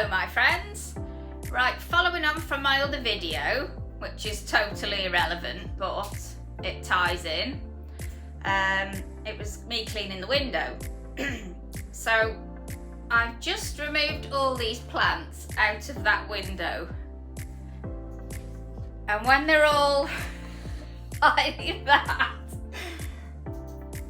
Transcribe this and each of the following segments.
Hello my friends. Right, following on from my other video, which is totally irrelevant but it ties in, it was me cleaning the window. So I've just removed all these plants out of that window, and when they're all like that,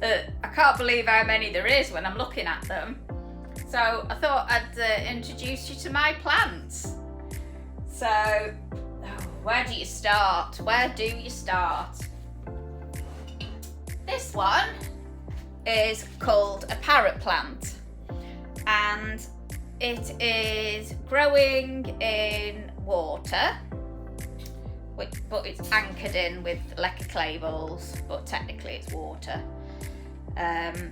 I can't believe how many there is when I'm looking at them. So I thought I'd introduce you to my plants. So, where do you start? Where do you start? This one is called a parrot plant, and it is growing in water, but it's anchored in with leca clay balls, but technically it's water. And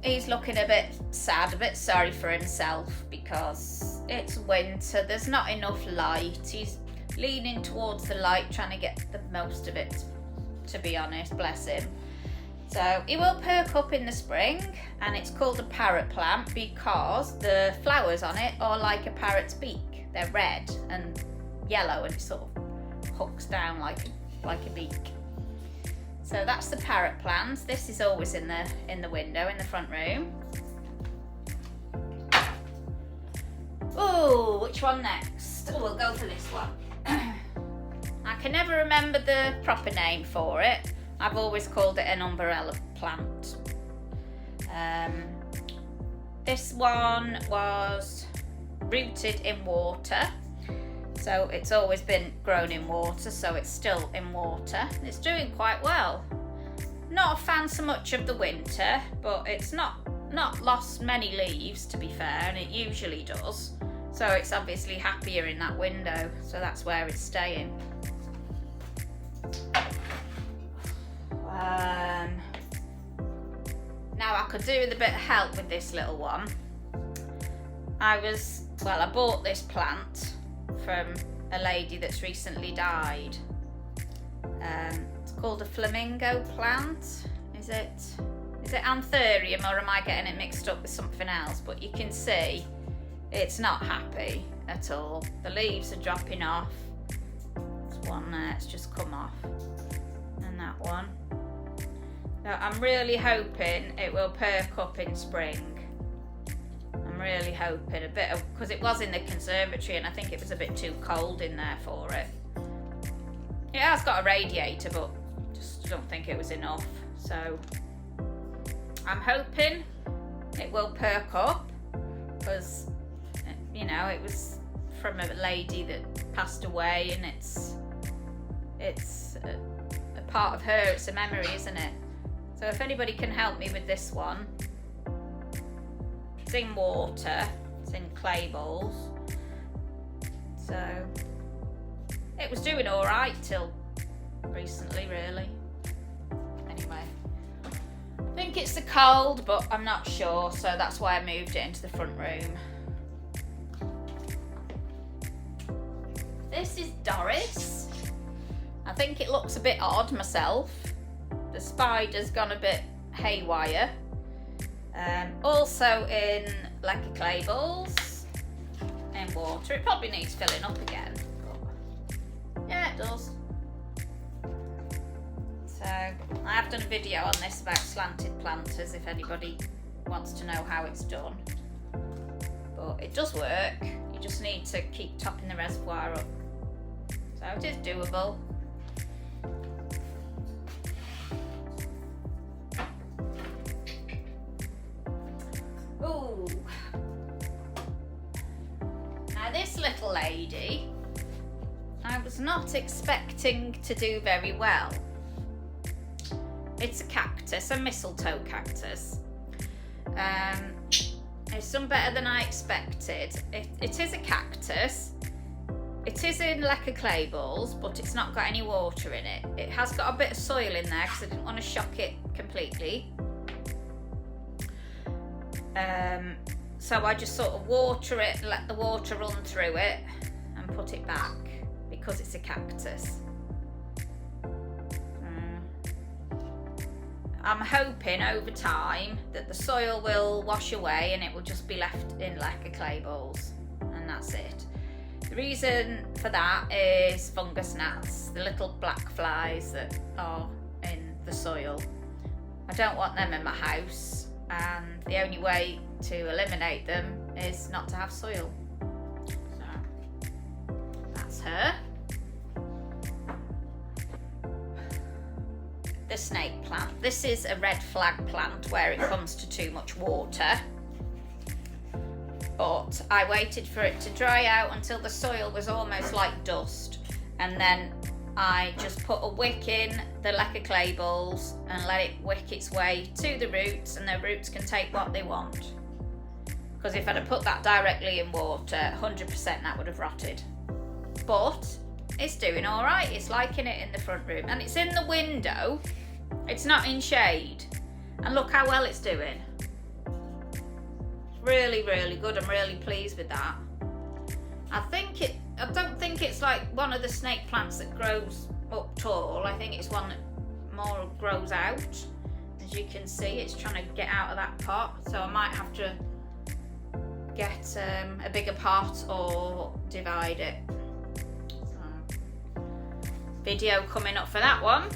he's looking a bit sad, a bit sorry for himself because it's winter, there's not enough light. He's leaning towards the light, trying to get the most of it, to be honest, bless him. So he will perk up in the spring, and it's called a parrot plant because the flowers on it are like a parrot's beak. They're red and yellow, and it sort of hooks down like a beak. So that's the parrot plant. This is always in the window in the front room. Oh, which one next? Oh, we'll go for this one. I can never remember the proper name for it. I've always called it an umbrella plant. This one was rooted in water. So it's always been grown in water, so it's still in water. It's doing quite well. Not a fan so much of the winter, but it's not lost many leaves, to be fair, and it usually does. So it's obviously happier in that window, so that's where it's staying. Now I could do with a bit of help with this little one. I bought this plant from a lady that's recently died. It's called a flamingo plant. Is it anthurium, or am I getting it mixed up with something else? But you can see it's not happy at all. The leaves are dropping off. There's one there, it's just come off, and that one. So I'm really hoping it will perk up in spring. I'm really hoping a bit of, because it was in the conservatory and I think it was a bit too cold in there for it. It has got a radiator, but just don't think it was enough. So I'm hoping it will perk up, because it was from a lady that passed away, and it's a part of her, it's a memory, isn't it? So if anybody can help me with this one. It's in water, it's in clay balls. So it was doing all right till recently, really. Anyway, I think it's the cold, but I'm not sure, so that's why I moved it into the front room. This is Doris. I think it looks a bit odd myself. The spider's gone a bit haywire. Also in leca clay balls, in water. It probably needs filling up again, but yeah, it does. So I have done a video on this about slanted planters if anybody wants to know how it's done. But it does work. You just need to keep topping the reservoir up. So it is doable. Ooh. Now this little lady, I was not expecting to do very well. It's a cactus, a mistletoe cactus. It's done better than I expected. It is a cactus. It is in leca clay balls, but it's not got any water in it. It has got a bit of soil in there because I didn't want to shock it completely. So I just sort of water it, let the water run through it, and put it back because it's a cactus. I'm hoping over time that the soil will wash away and it will just be left in lacquer clay balls, and that's it. The reason for that is fungus gnats, the little black flies that are in the soil. I don't want them in my house, and the only way to eliminate them is not to have soil. So that's her. The snake plant. This is a red flag plant where it comes to too much water. But I waited for it to dry out until the soil was almost like dust, and then I just put a wick in the lacquer clay balls and let it wick its way to the roots, and the roots can take what they want. Because if I'd have put that directly in water, 100% that would have rotted. But it's doing all right. It's liking it in the front room, and it's in the window. It's not in shade, and look how well it's doing. Really, really good. I'm really pleased with that. I don't think it's like one of the snake plants that grows up tall. I think it's one that more grows out. As you can see, it's trying to get out of that pot, so I might have to get a bigger pot or divide it. So, video coming up for that one.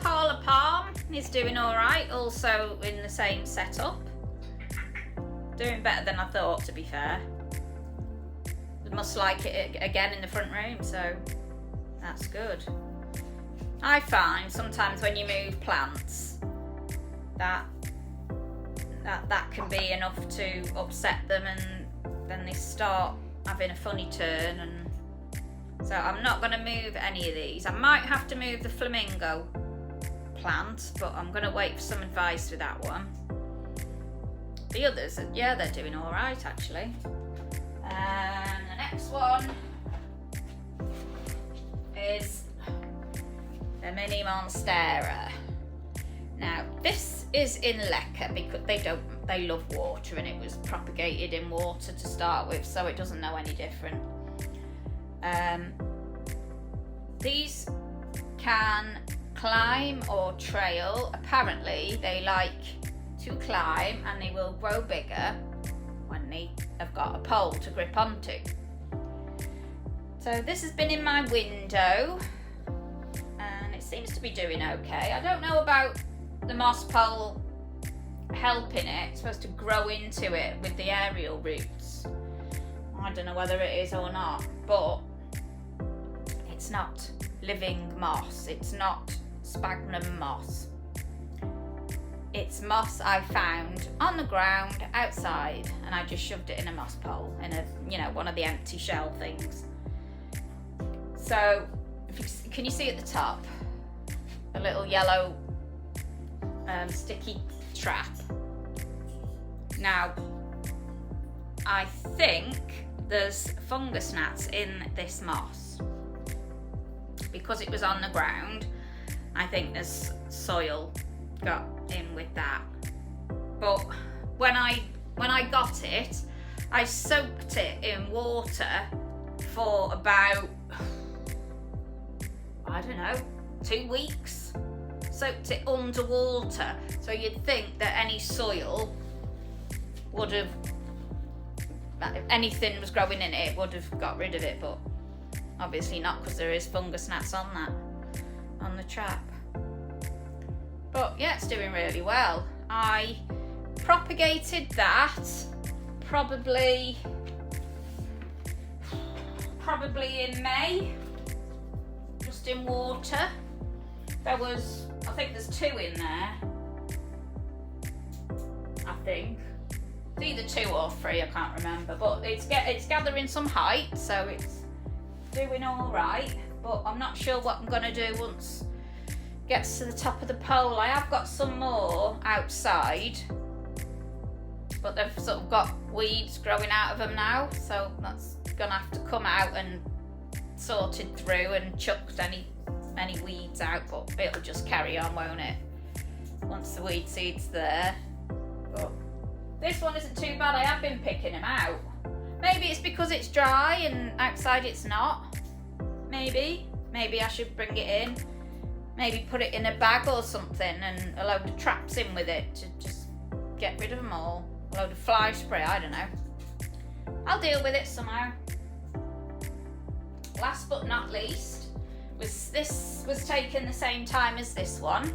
Paula Palm is doing all right, also in the same setup. Doing better than I thought, to be fair. They must like it again in the front room, so that's good. I find sometimes when you move plants that can be enough to upset them, and then they start having a funny turn, and so I'm not going to move any of these. I might have to move the flamingo plant, but I'm going to wait for some advice with that one. The others, yeah, they're doing all right actually. And the next one is the mini monstera. Now this is in leca because they love water, and it was propagated in water to start with, so it doesn't know any different. These can climb or trail. Apparently they like to climb, and they will grow bigger when they have got a pole to grip onto. So this has been in my window, and it seems to be doing okay. I don't know about the moss pole helping it. It's supposed to grow into it with the aerial roots. I don't know whether it is or not, but it's not living moss. It's not sphagnum moss. It's moss I found on the ground outside, and I just shoved it in a moss pole, in one of the empty shell things. So, can you see at the top a little yellow sticky trap? Now, I think there's fungus gnats in this moss. Because it was on the ground, I think there's soil got in with that. But when I got it, I soaked it in water for about, I don't know, 2 weeks. Soaked it underwater, so you'd think that any soil would have, if anything was growing in it, would have got rid of it, but obviously not, because there is fungus gnats on the trap. But yeah, it's doing really well. I propagated that probably in May, just in water. I think there's 2 in there. I think it's either 2 or 3, I can't remember, but it's gathering some height, so it's doing all right. But I'm not sure what I'm going to do once it gets to the top of the pole. I have got some more outside, but they've sort of got weeds growing out of them now, so that's going to have to come out and sorted through and chucked any weeds out, but it'll just carry on, won't it, once the weed seed's there. But this one isn't too bad. I have been picking them out. Maybe it's because it's dry and outside it's not. Maybe I should bring it in. Maybe put it in a bag or something and a load of traps in with it to just get rid of them all. A load of fly spray, I don't know. I'll deal with it somehow. Last but not least, this was taken the same time as this one.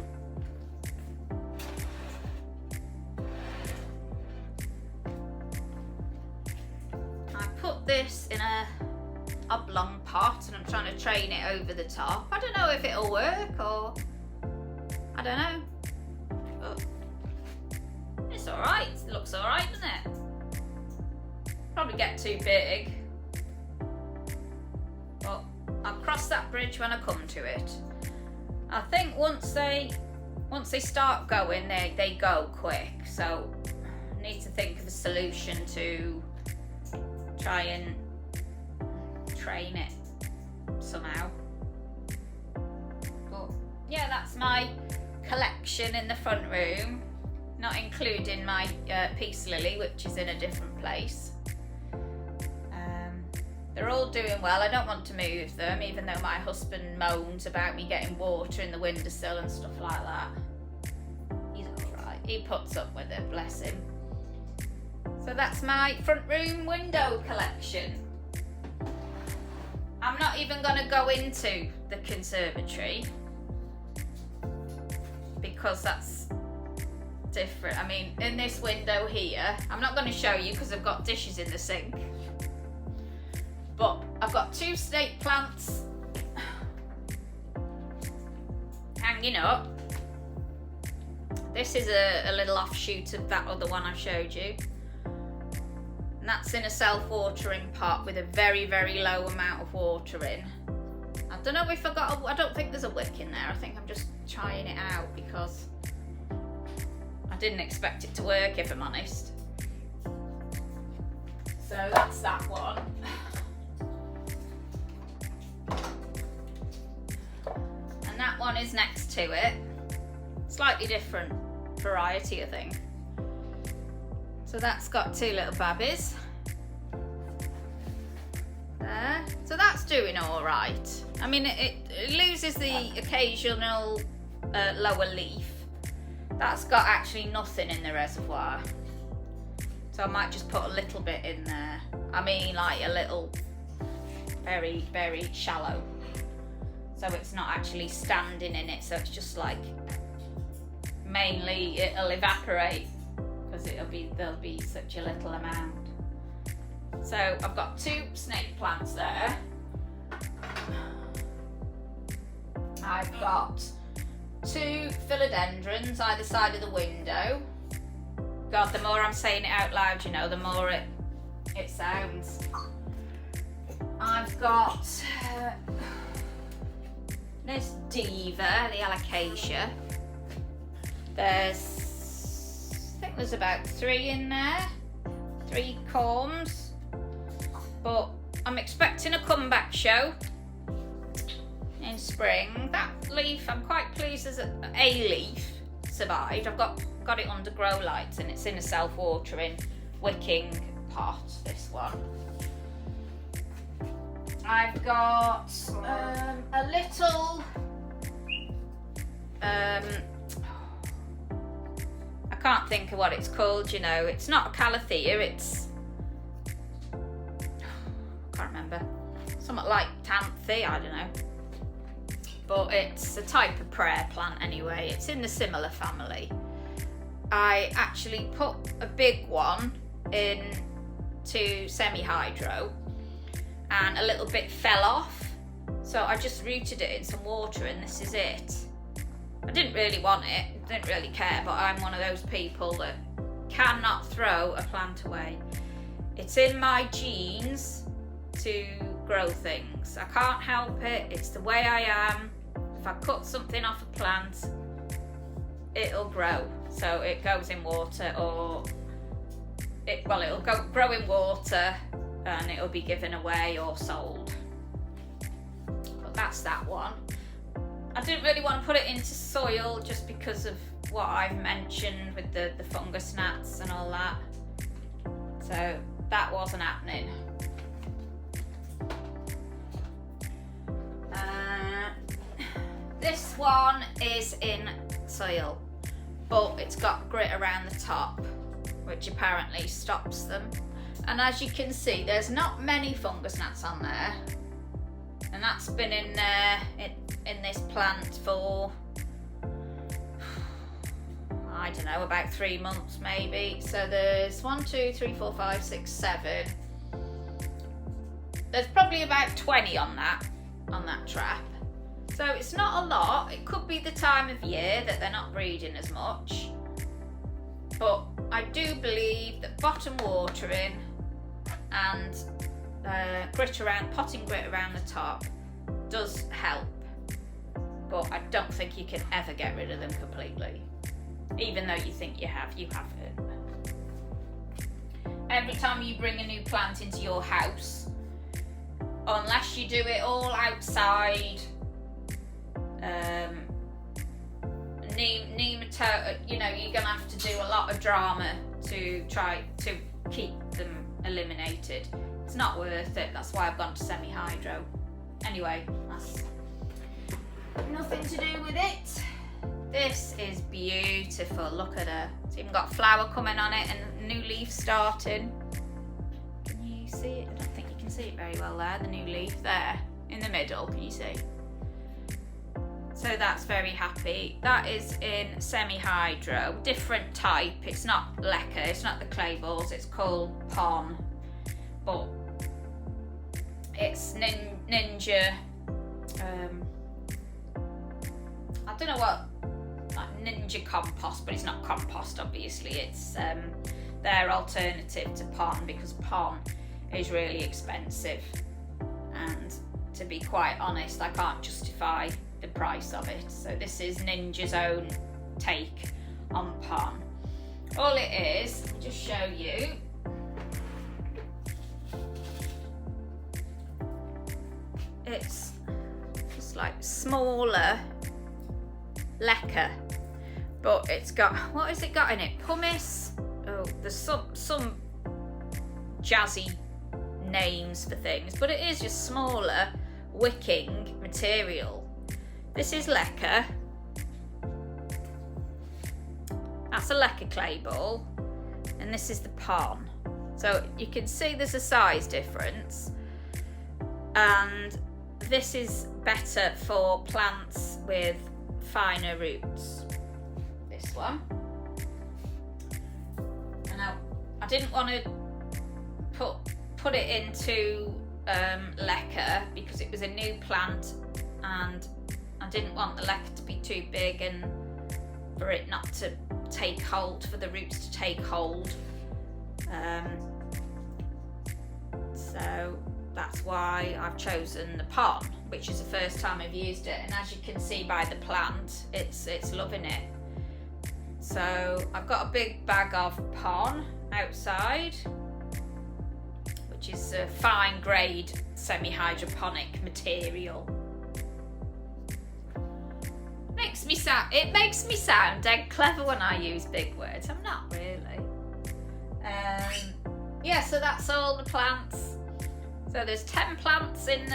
I put this in a oblong pot and I'm trying to train it over the top. I don't know if it'll work or I don't know. But it's alright. It looks alright, doesn't it? Probably get too big. But I'll cross that bridge when I come to it. I think once they start going, they go quick. So I need to think of a solution to try and train it somehow. But yeah, that's my collection in the front room, not including my peace lily, which is in a different place. They're all doing well. I don't want to move them, even though my husband moans about me getting water in the windowsill and stuff like that. He's alright. He puts up with it, bless him. So that's my front room window collection. I'm not even going to go into the conservatory because that's different. I mean, in this window here, I'm not going to show you because I've got dishes in the sink. But I've got 2 snake plants hanging up. This is a little offshoot of that other one I showed you. And that's in a self-watering pot with a very, very low amount of water in. I don't know if I don't think there's a wick in there. I think I'm just trying it out because I didn't expect it to work, if I'm honest. So that's that one. And that one is next to it. Slightly different variety, I think. So that's got 2 little babbies. There. So that's doing all right. I mean, it loses the occasional lower leaf. That's got actually nothing in the reservoir. So I might just put a little bit in there. I mean, like a little, very, very shallow. So it's not actually standing in it. So it's just like, mainly it'll evaporate because there'll be such a little amount. So I've got 2 snake plants there. I've got 2 philodendrons either side of the window. God, the more I'm saying it out loud, you know, the more it sounds. I've got there's Diva, the alocasia. I think there's about 3 in there, 3 corms. But I'm expecting a comeback show in spring. That leaf, I'm quite pleased as a leaf survived. I've got it under grow lights and it's in a self-watering wicking pot, this one. I've got a little I can't think of what it's called, you know. It's not a calathea, it's I can't remember. Something like Tanthe, I don't know. But it's a type of prayer plant anyway. It's in the similar family. I actually put a big one into semi-hydro and a little bit fell off. So I just rooted it in some water and this is it. I didn't really want it, didn't really care, but I'm one of those people that cannot throw a plant away. It's in my genes to grow things. I can't help it, it's the way I am. If I cut something off a plant, it'll grow. So it goes in water or it'll grow in water and it'll be given away or sold. But that's that one. I didn't really want to put it into soil just because of what I've mentioned with the fungus gnats and all that. So that wasn't happening. This one is in soil, but it's got grit around the top, which apparently stops them. And as you can see, there's not many fungus gnats on there, and that's been in this plant for, I don't know, about 3 months maybe. So there's 1, 2, 3, 4, 5, 6, 7. There's probably about 20 on that trap. So it's not a lot. It could be the time of year that they're not breeding as much. But I do believe that bottom watering and potting grit around the top does help. But I don't think you can ever get rid of them completely. Even though you think you haven't. Every time you bring a new plant into your house, unless you do it all outside, you're gonna have to do a lot of drama to try to keep them eliminated. It's not worth it. That's why I've gone to semi-hydro. Anyway, that's nothing to do with it. This is beautiful. Look at her. It's even got flower coming on it and new leaf starting. Can you see it? I don't think you can see it very well there. The new leaf there in the middle. Can you see? So that's very happy. That is in semi-hydro, different type. It's not leca, it's not the clay balls, it's called pon, but it's ninja, I don't know what, like ninja compost, but it's not compost obviously. It's their alternative to pon, because pon is really expensive, and to be quite honest, I can't justify the price of it. So this is Ninja's own take on pon. All it is, let me just show you. It's just like smaller leca, but it's got, what has it got in it? Pumice. Oh, there's some jazzy names for things, but it is just smaller wicking material. This is leca. That's a leca clay ball, and this is the pon. So you can see there's a size difference, and this is better for plants with finer roots. This one. And I didn't want to put it into leca because it was a new plant, and I didn't want the leca to be too big and for it not to take hold, for the roots to take hold. So that's why I've chosen the pon, which is the first time I've used it, and as you can see by the plant, it's loving it. So I've got a big bag of pon outside, which is a fine grade semi-hydroponic material. It makes me sound dead clever when I use big words. I'm not really. Yeah, so that's all the plants. So there's 10 plants in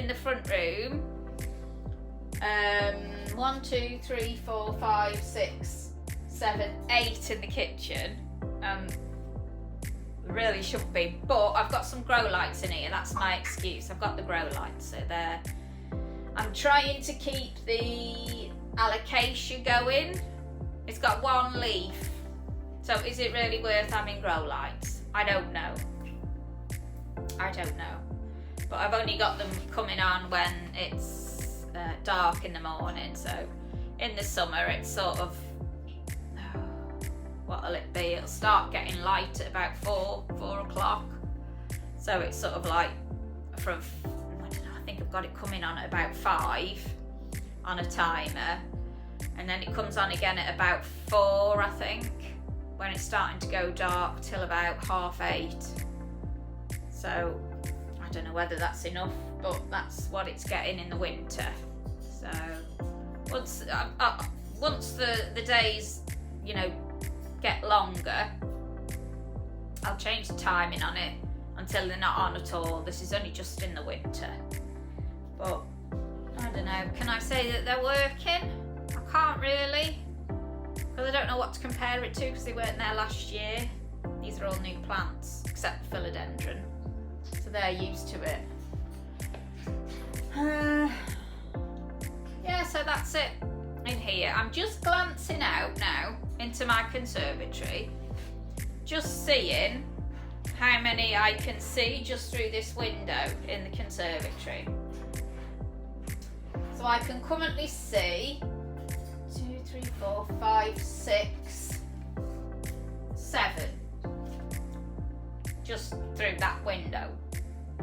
the front room. 1, 2, 3, 4, 5, 6, 7, 8 in the kitchen. Really shouldn't be, but I've got some grow lights in here. That's my excuse. I've got the grow lights, so there. I'm trying to keep the alocasia going. It's got one leaf, so is it really worth having grow lights? I don't know, but I've only got them coming on when it's dark in the morning. So in the summer it's sort of, what'll it be, it'll start getting light at about 4 o'clock, so it's sort of like from, I don't know, I think I've got it coming on at about 5 on a timer, and then it comes on again at about 4, I think, when it's starting to go dark, till about 7:30. So I don't know whether that's enough, but that's what it's getting in the winter. So once the days, get longer, I'll change the timing on it until they're not on at all. This is only just in the winter. But I don't know, can I say that they're working? I can't really, because I don't know what to compare it to because they weren't there last year. These are all new plants, except philodendron. So they're used to it. Yeah, so that's it in here. I'm just glancing out now into my conservatory, just seeing how many I can see just through this window in the conservatory. So I can currently see 2, 3, 4, 5, 6, 7 just through that window,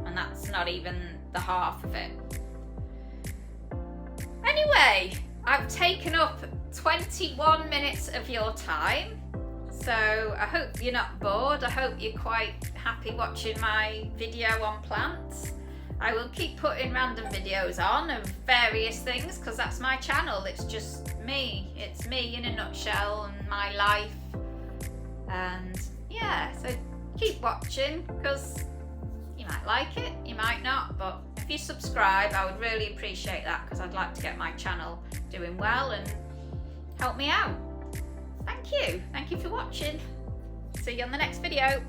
and that's not even the half of it. Anyway, I've taken up 21 minutes of your time, so I hope you're not bored. I hope you're quite happy watching my video on plants. I will keep putting random videos on of various things because that's my channel. It's just me. It's me in a nutshell and my life. And yeah, so keep watching because you might like it, you might not, but if you subscribe, I would really appreciate that because I'd like to get my channel doing well and help me out. Thank you for watching. See you on the next video.